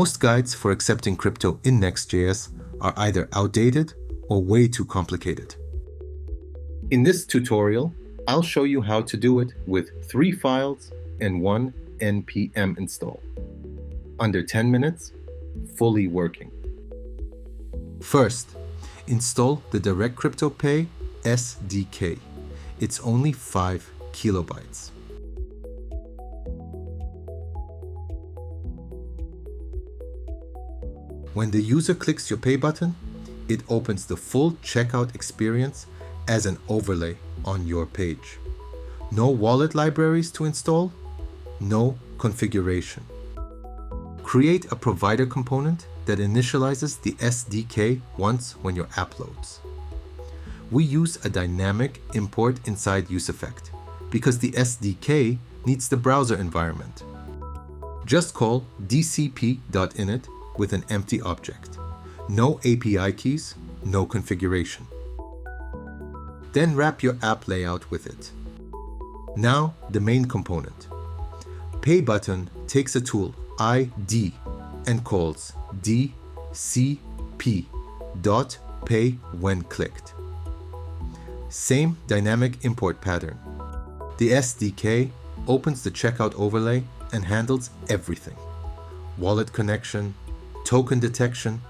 Most guides for accepting crypto in Next.js are either outdated or way too complicated. In this tutorial, I'll show you how to do it with 3 files and 1 npm install. Under 10 minutes, fully working. First, install the DirectCryptoPay SDK. It's only 5 kilobytes. When the user clicks your Pay button, it opens the full checkout experience as an overlay on your page. No wallet libraries to install, no configuration. Create a provider component that initializes the SDK once when your app loads. We use a dynamic import inside useEffect because the SDK needs the browser environment. Just call dcp.init with an empty object. No API keys, no configuration. Then wrap your app layout with it. Now the main component. PayButton takes a tool ID and calls DCP.pay when clicked. Same dynamic import pattern. The SDK opens the checkout overlay and handles everything. Wallet connection, token detection,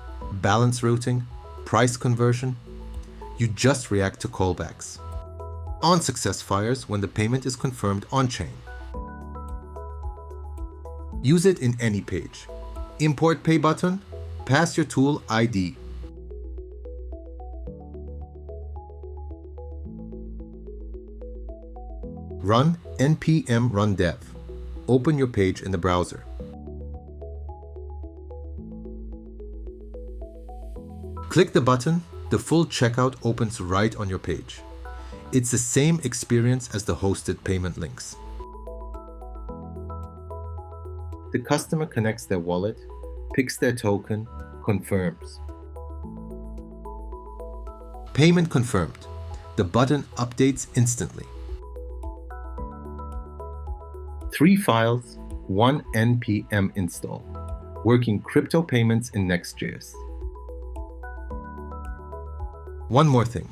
balance routing, price conversion. You just react to callbacks. On-success fires when the payment is confirmed on-chain. Use it in any page. Import PayButton, pass your tool ID. Run npm run dev. Open your page in the browser. Click the button, the full checkout opens right on your page. It's the same experience as the hosted payment links. The customer connects their wallet, picks their token, confirms. Payment confirmed. The button updates instantly. 3 files, 1 npm install. Working crypto payments in Next.js. One more thing.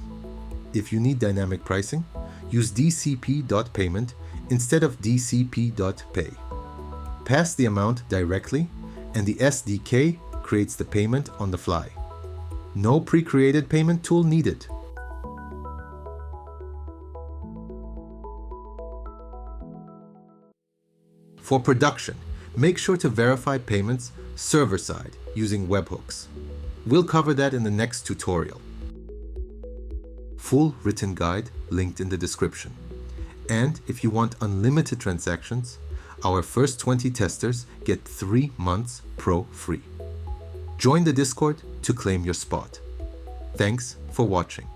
If you need dynamic pricing, use dcp.payment instead of dcp.pay. Pass the amount directly, and the SDK creates the payment on the fly. No pre-created payment tool needed. For production, make sure to verify payments server-side using webhooks. We'll cover that in the next tutorial. Full written guide linked in the description. And if you want unlimited transactions, our first 20 testers get 3 months pro free. Join the Discord to claim your spot. Thanks for watching.